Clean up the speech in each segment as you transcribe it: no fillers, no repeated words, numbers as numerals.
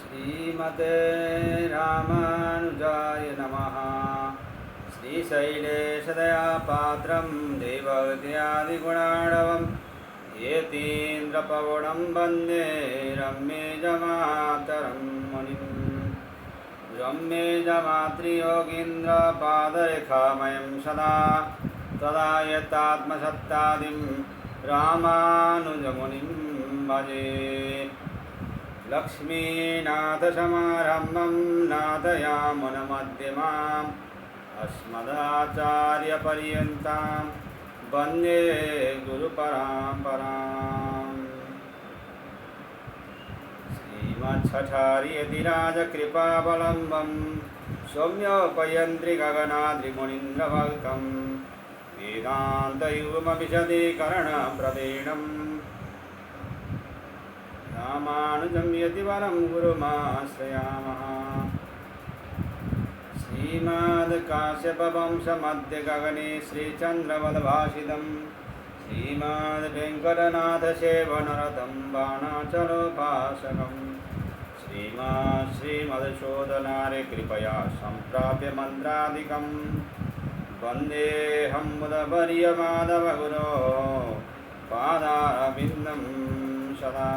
श्रीमते रामानुजाय नमः। श्रीशैलेशदयापात्रं देवगत्यादिगुणार्णवं यतीन्द्रपवनं वन्दे रम्यजमातरं मुनिं। रम्यजमातृयोगीन्द्रपादरेखामयं सदा तदा यतात्मसत्तादिं रामानुजमुनिं भजे। लक्ष्मीनाथसमारम्भं नाथयामुनमध्यमाम् अस्मदाचार्यपर्यन्तां वन्दे गुरुपरम्पराम्। श्रीमच्छठार्यतिराजकृपावलम्बं सौम्योपयन्त्रि गगनाद्रिमुनीन्द्रभक्तं वेदान्तयुगमविशदीकरणप्रवीणम् रामानुजं यतिवरं गुरुमाश्रयामः। श्रीमद्काश्यपवंशमध्यगगने श्रीचन्द्रवद्भाषितं श्रीमद्वेङ्कटनाथसेवनरतं बाणाचलोपासकं श्रीमद्शोधनारे कृपया सम्प्राप्य मन्त्रादिकं वन्देऽहं मुदवर्यमाधवगुरो पादारविन्दं सदा।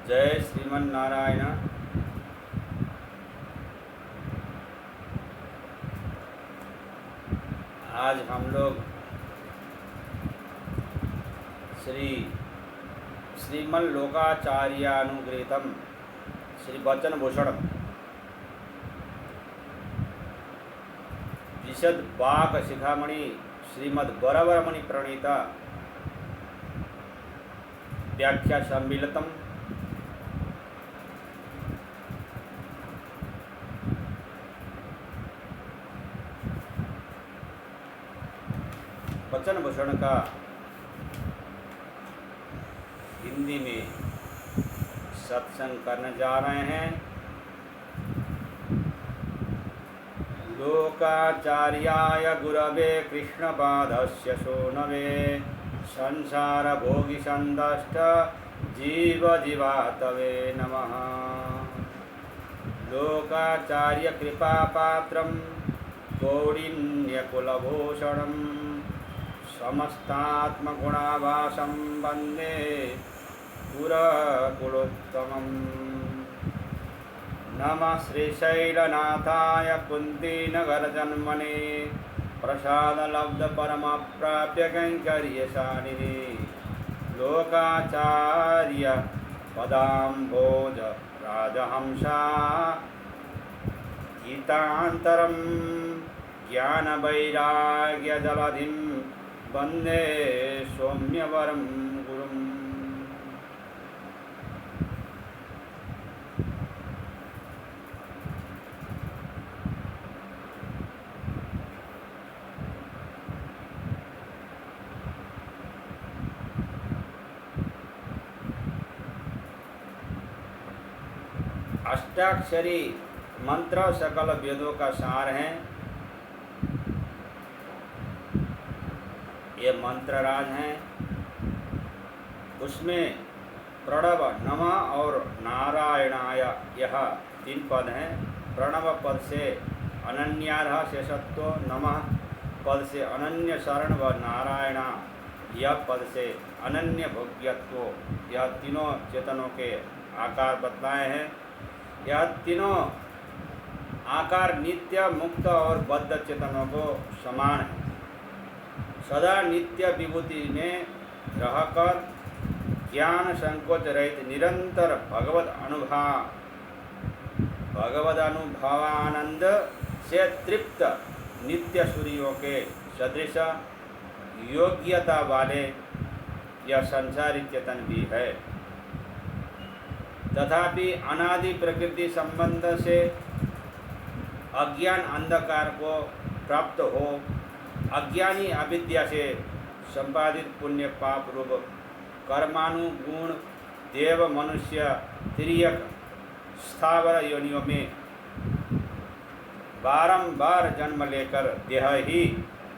जय श्रीमन नारायण। आज हम लोग श्रीमन लोकाचार्यानुगृहीतम श्री वचनभूषण विशद वाक शिखामणि श्रीमद् वरवरमणि प्रणीता व्याख्या सम्मिलितम वचनभूषण का हिंदी में सत्संग करने जा रहे हैं। लोकाचार्याय गुरवे कृष्णपादस्य शोणवे संसारभोगिसन्दष्ट जीवजीवातवे नमः। लोकाचार्य कृपापात्रं कौडिन्यकुलभूषणं समस्तात्मगुणाभासं वन्दे पुरकुलोत्तमम्। नमः श्रीशैलनाथाय कुन्तीनगरजन्मने प्रसादलब्धपरमप्राप्य कैङ्कर्यशालिने लोकाचार्य पदाम्भोज राजहंसा गीतान्तरं ज्ञानवैराग्यजलधिं वन्दे सौम्यवरं गुरुम्। अष्टाक्षरी मंत्र सकल वेदों का सार है। ये मंत्रराज हैं। उसमें प्रणव नमः और नारायणाय यह 3 पद हैं। प्रणव पद से अनन्यारः शेषत्व, नमः पद से अनन्य शरण व नारायण यह पद से अनन्य भोग्यत्व, यह तीनों चेतनों के आकार बतलाए हैं। यह तीनों आकार नित्य, मुक्त और बद्ध चेतनों को समान है। सदा नित्य विभूति में रहकर ज्ञान संकोच रहित निरंतर भगवद अनुभवानंद से तृप्त नित्य सूर्यों के सदृश योग्यता वाले यह संसारी चेतन भी है। तथापि अनादि प्रकृति संबंध से अज्ञान अंधकार को प्राप्त हो, अज्ञानी अविद्या से संपादित पुण्य पाप रूप कर्मानुगुण देव मनुष्य तिर्यक स्थावर योनियों में बारंबार जन्म लेकर देह ही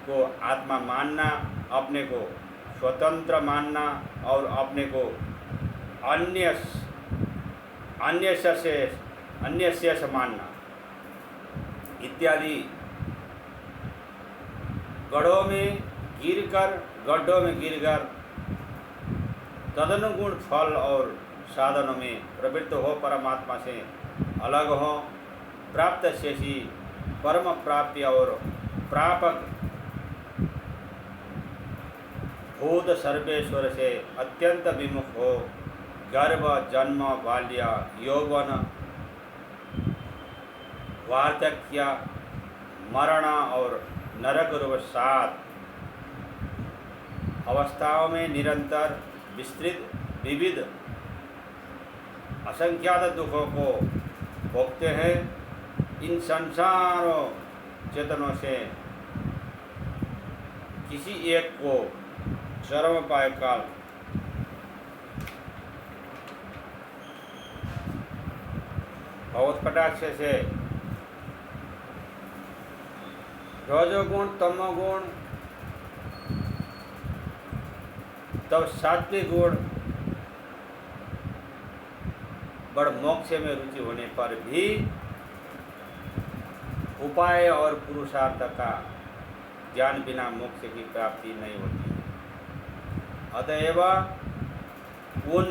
को आत्मा मानना, अपने को स्वतंत्र मानना और अपने को अन्य से मानना इत्यादि गड्ढों में गिरकर तदनुगुण फल और साधनों में प्रवृत्त हो परमात्मा से अलग हो, प्राप्त शेषी परम प्राप्ति और प्रापक भूत सर्वेश्वर से अत्यंत विमुख हो, गर्भ जन्म बाल्य यौवन वार्धक्य मरण और नरक रूप 7 अवस्थाओं में निरंतर विस्तृत विविध असंख्यात दुखों को भोगते हैं। इन संसारों चेतनों से किसी एक को चरम पाय काल भगवत कटाक्ष से रजोगुण तमोगुण तब सात्विक गुण बड़ मोक्ष में रुचि होने पर भी उपाय और पुरुषार्थ का ज्ञान बिना मोक्ष की प्राप्ति नहीं होती। अतएव उन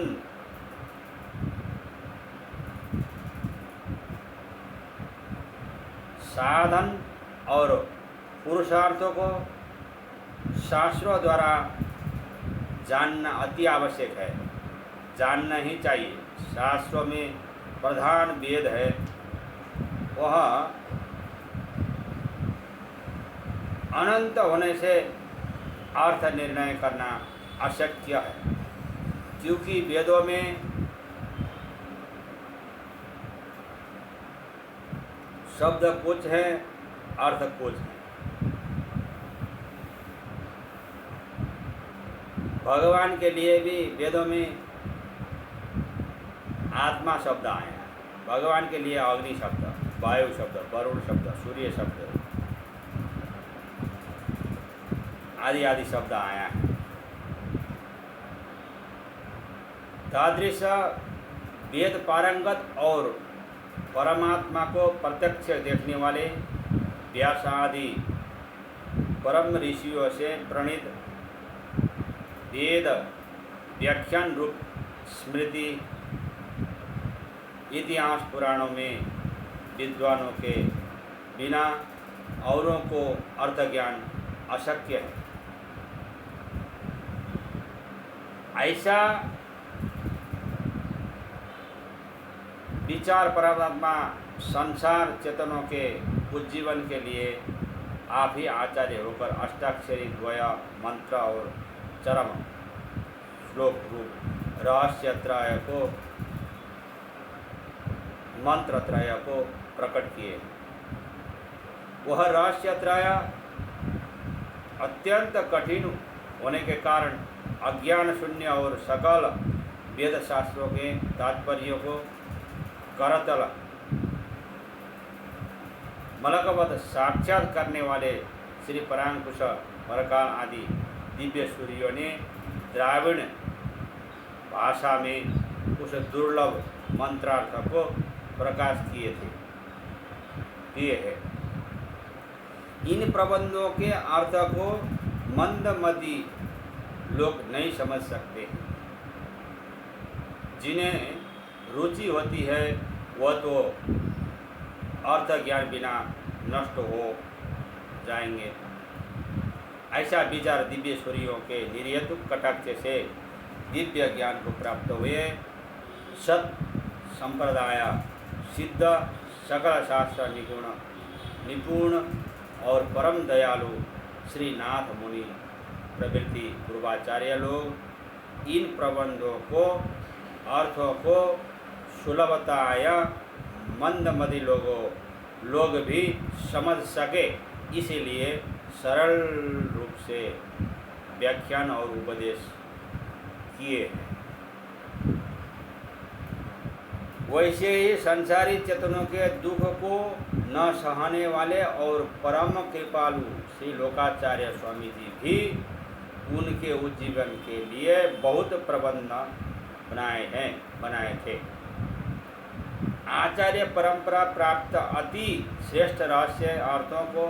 साधन और पुरुषार्थों को शास्त्रों द्वारा जानना अति आवश्यक है, जानना ही चाहिए। शास्त्रों में प्रधान वेद है, वह अनंत होने से अर्थ निर्णय करना अशक्य है, क्योंकि वेदों में शब्द कुछ है, अर्थ कुछ है। भगवान के लिए भी वेदों में आत्मा शब्द आए हैं, भगवान के लिए अग्नि शब्द, वायु शब्द, वरुण शब्द, सूर्य शब्द आदि आदि शब्द आया है। तादृश वेद पारंगत और परमात्मा को प्रत्यक्ष देखने वाले व्यास आदि परम ऋषियों से प्रणीत वेद व्याख्यान रूप स्मृति इतिहास पुराणों में विद्वानों के बिना औरों को अर्थ ज्ञान अशक्य है। ऐसा विचार परमात्मा संसार चेतनों के उज्जीवन के लिए आप ही आचार्य होकर अष्टाक्षरी द्वय मंत्र और चरम श्लोक रूप रहस्यत्रय को मंत्रत्रय को प्रकट किए। वह रहस्यत्रय अत्यंत कठिन होने के कारण अज्ञान शून्य और सकल वेद शास्त्रों के तात्पर्यों को करतल मलकवत साक्षात करने वाले श्री परांकुश परकाल आदि दिव्य सूर्यों ने द्राविड़ भाषा में उस दुर्लभ मंत्रार्थ को प्रकाश किए हैं। इन प्रबंधों के अर्थ को मंदमती लोग नहीं समझ सकते। जिन्हें रुचि होती है वह तो अर्थ ज्ञान बिना नष्ट हो जाएंगे। ऐसा विचार दिव्य सूर्यों के निर्हेतुक कटाक्ष से दिव्य ज्ञान को प्राप्त हुए सत संप्रदाय सिद्ध सकल शास्त्र निपुण और परम दयालु श्री नाथ मुनि प्रभृति पूर्वाचार्य लोग इन प्रबंधों को अर्थों को सुलभताया मंदमती लोग भी समझ सके, इसीलिए सरल रूप से व्याख्यान और उपदेश किए हैं। वैसे ही संसारी चेतनों के दुख को न सहने वाले और परम कृपालु श्री लोकाचार्य स्वामी जी भी उनके उज्जीवन के लिए बहुत प्रबंध बनाए थे। आचार्य परंपरा प्राप्त अति श्रेष्ठ रहस्य अर्थों को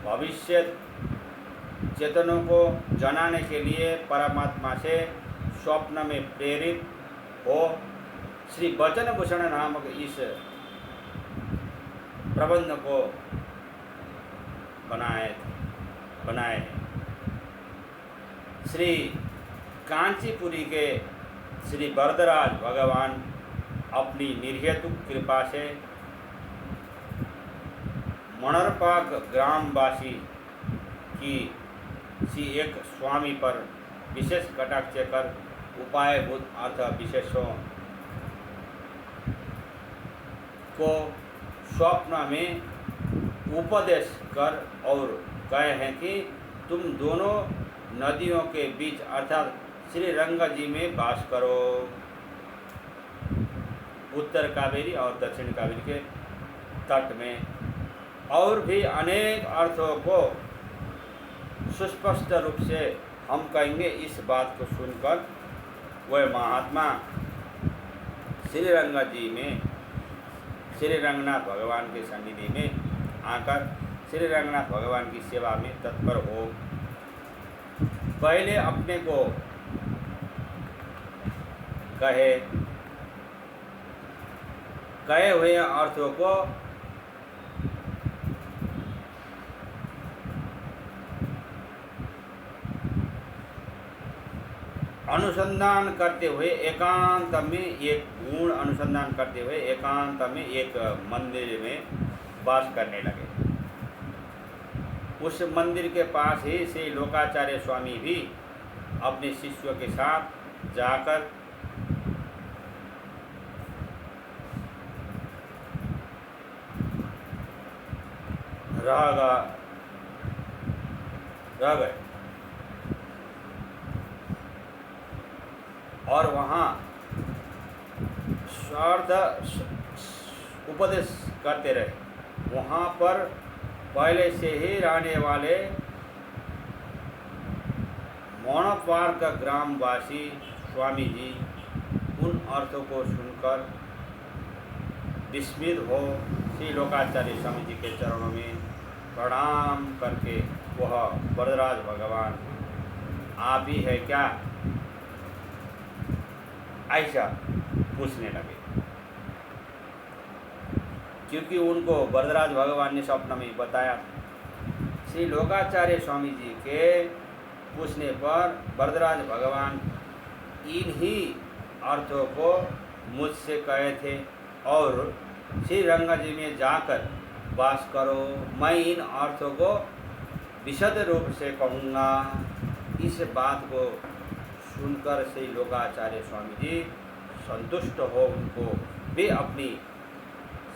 भविष्य चेतनों को जनाने के लिए परमात्मा से स्वप्न में प्रेरित हो श्री वचन भूषण नामक इस प्रबंध को बनाए। श्री कांचीपुरी के श्री वरदराज भगवान अपनी निर्हेतु कृपा से मनरपाक ग्रामवासी की एक स्वामी पर विशेष कटाक्ष कर उपायभूत अर्थ विशेषों को स्वप्न में उपदेश कर और कहे हैं कि तुम दोनों नदियों के बीच अर्थात श्री रंगा जी में वास करो। उत्तर कावेरी और दक्षिण कावेरी के तट में। और भी अनेक अर्थों को सुस्पष्ट रूप से हम कहेंगे। इस बात को सुनकर वह महात्मा श्री रंगा जी में श्री रंगनाथ भगवान के सन्निधि में आकर श्री रंगनाथ भगवान की सेवा में तत्पर हो। पहले अपने को कहे हुए अर्थों को अनुसंधान करते हुए एकांत में एक गुण अनुसंधान करते हुए एकांत में एक मंदिर में वास करने लगे। उस मंदिर के पास ही श्री लोकाचार्य स्वामी भी अपने शिष्यों के साथ जाकर रह गए और वहाँ स्वार्थ उपदेश करते रहे। वहाँ पर पहले से ही रहने वाले मोनोपार्क ग्रामवासी स्वामी जी उन अर्थों को सुनकर विस्मित हो श्री लोकाचार्य स्वामी जी के चरणों में प्रणाम करके वह वरदराज भगवान आप ही है क्या ऐसा पूछने लगे। क्योंकि उनको वरदराज भगवान ने स्वप्न में बताया। श्री लोकाचार्य स्वामी जी के पूछने पर वरदराज भगवान इन्हीं अर्थों को मुझसे कहे थे और श्री रंगा जी में जाकर वास करो। मैं इन अर्थों को विशद रूप से कहूँगा। इस बात को सुनकर श्री लोकाचार्य स्वामी जी संतुष्ट हो उनको वे अपनी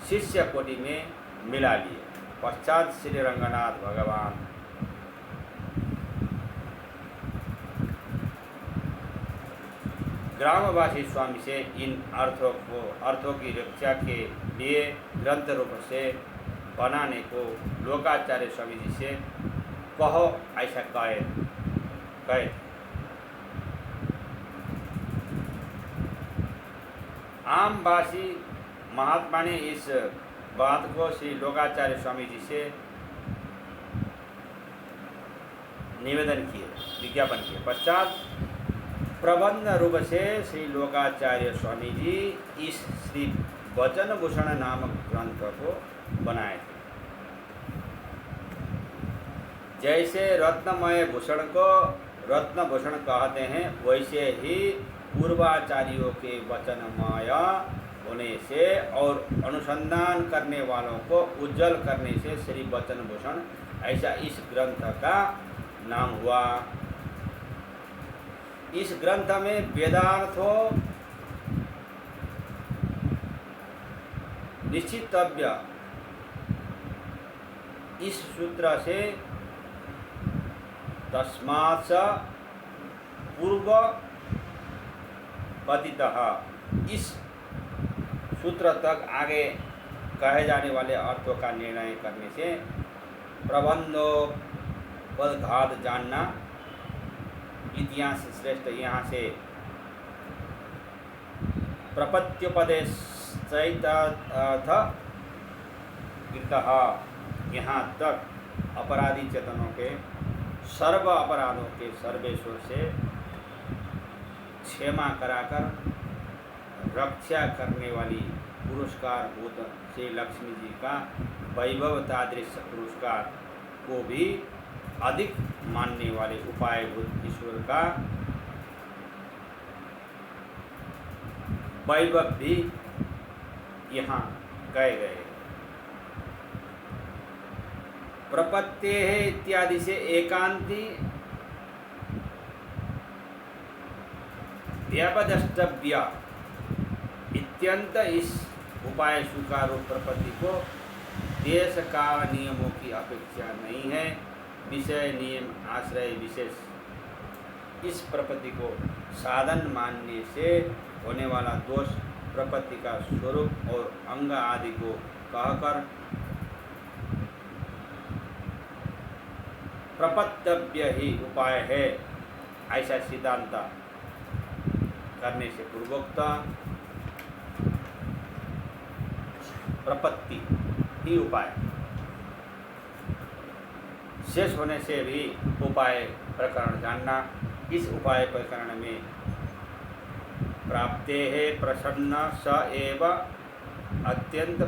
शिष्य कोटि में मिला लिए। पश्चात श्री रंगनाथ भगवान ग्रामवासी स्वामी से इन अर्थों की रक्षा के लिए ग्रंथ रूप से बनाने को लोकाचार्य स्वामी जी से कहो ऐसा कहे। आमवासी महात्मा ने इस बात को श्री लोकाचार्य स्वामी जी से निवेदन किए, विज्ञापन किए। पश्चात प्रबंध रूप से श्री लोकाचार्य स्वामी जी इस श्री वचन भूषण नामक ग्रंथ को बनाए थे। जैसे रत्नमय भूषण को रत्न भूषण कहते हैं, वैसे ही पूर्वाचार्यों के वचनमय होने से और अनुसंधान करने वालों को उज्जवल करने से श्री वचन भूषण ऐसा इस ग्रंथ का नाम हुआ। इस ग्रंथ में वेदार्थों निश्चितव्य इस सूत्र से तस्मात् च पूर्व कथितः इस सूत्र तक आगे कहे जाने वाले अर्थों का निर्णय करने से प्रबंधोपघात जानना इतिहास श्रेष्ठ यहाँ से प्रपत्योपदेश यहाँ तक अपराधी चेतनों के सर्व अपराधों के सर्वेश्वर से क्षमा कराकर रक्षा करने वाली पुरस्कार भूत श्री लक्ष्मी जी का वैभव तादृश पुरस्कार को भी अधिक मानने वाले उपाय भूत ईश्वर का वैभव भी यहाँ कहे गए। प्रपत्ते है इत्यादि से एकांती व्यपदष्टव्य इत्यंत इस उपाय स्वीकार प्रपत्ति को देश काल नियमों की अपेक्षा नहीं है। विषय नियम आश्रय विशेष इस प्रपत्ति को साधन मानने से होने वाला दोष प्रपत्ति का स्वरूप और अंग आदि को कहकर प्रपत्तव्य ही उपाय है ऐसा सिद्धांत करने से पूर्वोक्त प्रपत्ति ही उपाय शेष होने से भी उपाय प्रकरण जानना। इस उपाय प्रकरण में प्राप्ते है प्रसन्न स एव अत्यंत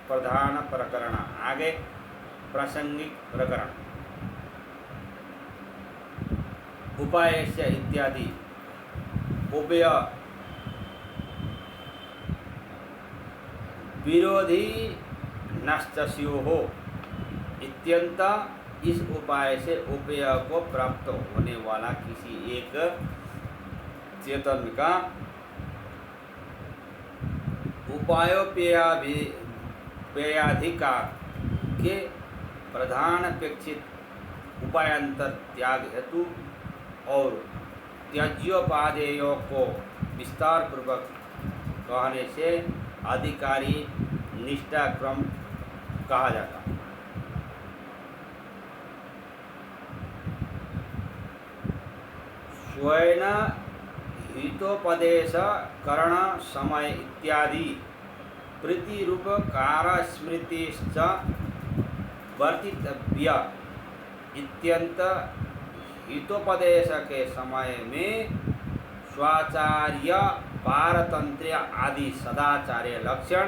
प्रधान प्रकरण। आगे प्रासंगिक प्रकरण उपाय से इत्यादि उभय विरोधी नष्टस्योः इत्यंत इस उपाय से उपाय को प्राप्त होने वाला किसी एक चेतन का उपायोपेयाधिकार के प्रधान अपेक्षित उपायांतर त्याग हेतु और त्याज्योपादेयों को विस्तार पूर्वक कहने से अधिकारी निष्ठा क्रम कहा जाता। स्वयं हितोपदेश करण समय इत्यादि प्रीति रूप कार स्मृतिश्च वर्तितव्य इत्यंत हितोपदेश के समय में स्वाचार्य पारतंत्र्य आदि सदाचार्य लक्षण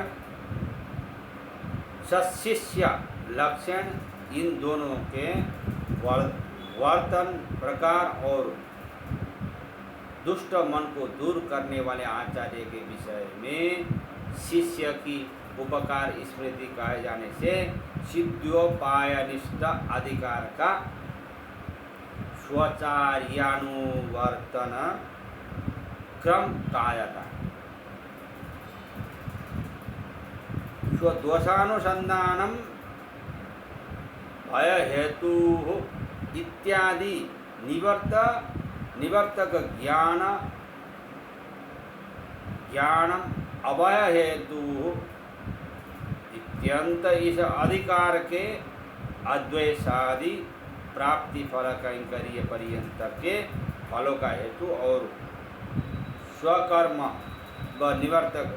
सशिष्य लक्षण इन दोनों के वर्तन प्रकार और दुष्ट मन को दूर करने वाले आचार्य के विषय में शिष्य की उपकार स्मृति कहे जाने से सिद्ध्योपायनिष्ठ अधिकार का स्वचार्यानुवर्तन क्रम कहा जाता है। स्वदोषानुसंधानम भय हेतु इत्यादि निवर्तक ज्ञानम अभय हेतु इत्यंत इस अधिकार के अद्वैसादि प्राप्ति फल कैंकर्य पर्यंत के फलों का हेतु और स्वकर्म व निवर्तक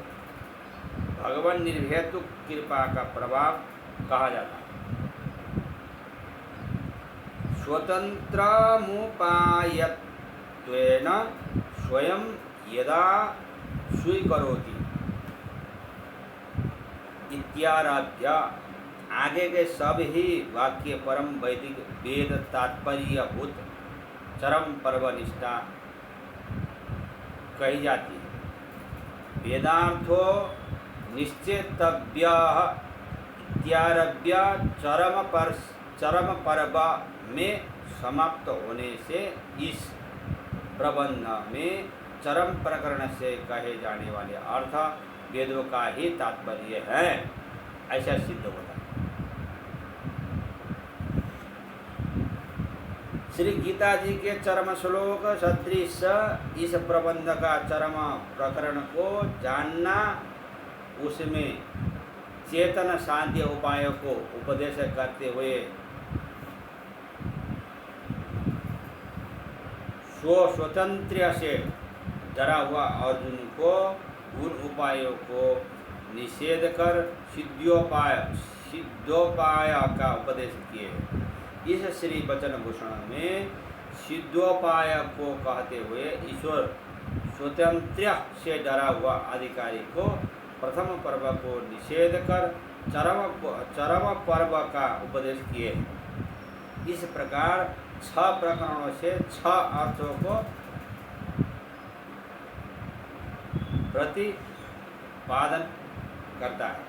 भगवान निर्हेतु कृपा का प्रभाव कहा जाता है। स्वतंत्रमुपायत्वेन स्वयं यदा स्वीकरोति इत्यारभ्य आगे के सब ही वाक्य परम वैदिक वेद तात्पर्यभूत चरम पर्वनिष्ठा कही जाती है। वेदार्थो निश्चेतव्य इत्यारभ्य चरम पर्व में समाप्त होने से इस प्रबंध में चरम प्रकरण से कहे जाने वाले अर्थ वेदों का ही तात्पर्य है ऐसा सिद्ध होता है। श्री गीता जी के चरम श्लोक सदृश इस प्रबंध का चरम प्रकरण को जानना, उसमें चेतन साध्य उपायों को उपदेश करते हुए स्वतंत्र से डरा हुआ अर्जुन को उन उपायों को निषेध कर सिद्धोपाय का उपदेश किए। इस श्री वचन भूषण में सिद्धोपाय को कहते हुए ईश्वर स्वतंत्र से डरा हुआ अधिकारी को प्रथम पर्व को निषेध कर चरम पर्व का उपदेश किए। इस प्रकार 6 प्रकरणों से 6 अर्थों को प्रतिपादन करता है,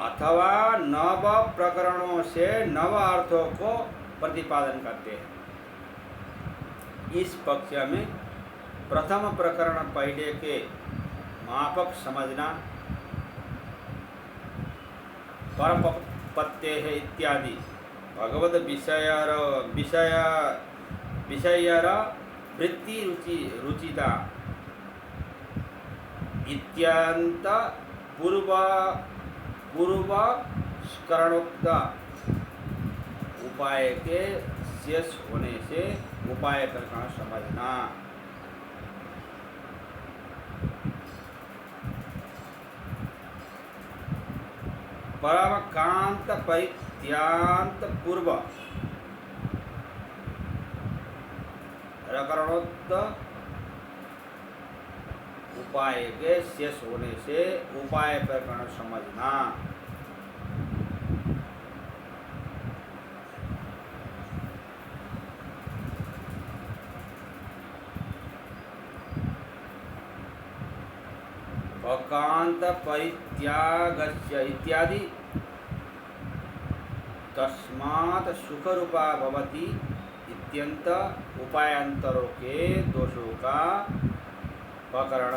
अथवा 9 प्रकरणों से 9 अर्थों को प्रतिपादन करते हैं। इस पक्ष में प्रथम प्रकरण पहले के मापक समझना, परपत्ते है इत्यादि भगवद विषयर वृत्ति रुचिता इत्यंत पूर्वकरणोक्त उपाय के शेष होने से उपाय प्रकरण समझना। परमकांत परित्यांत पूर्व प्रकरणोक्त उपाय के शेष होने से उपाय प्रकरण समझना। अकांत परित्यागस्य इत्यादि तस्मात् सुखरूपा भवति इत्यंत उपायांतरों के दोषों का प्रकरण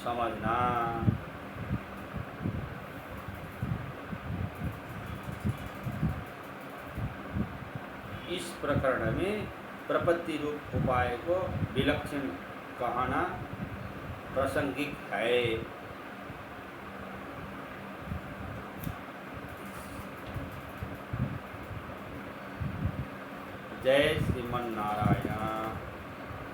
समझना। इस प्रकरण में प्रपत्ति रूप उपाय को विलक्षण कहना प्रासंगिक है। जय श्रीमन्नारायण।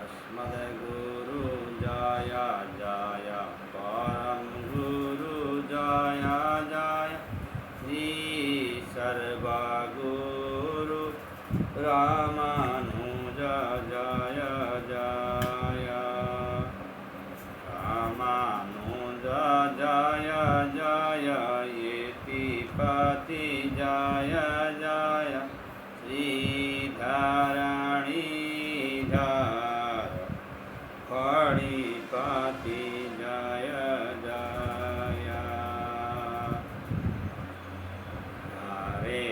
अस्मद्गुरु जय जय परम गुरु जय जय श्री सर्वगुरु रामानुज जय जय रामानुज जय जय यतिपति जय जय श्रीधरणीधर फणिपति जय जय हरे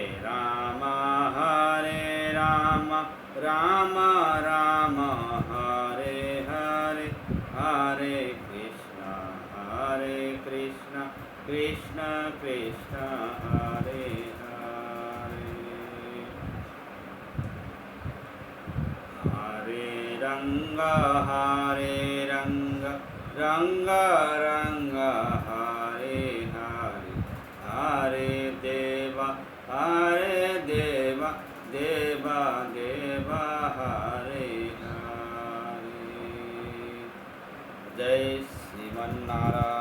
राम राम राम हरे हरे हरे कृष्ण कृष्ण कृष्ण हरे हरे हरे रंग रंग रंग हरे हरे हरे देव देव देव हरे हरे। जय श्रीमन्नारायण।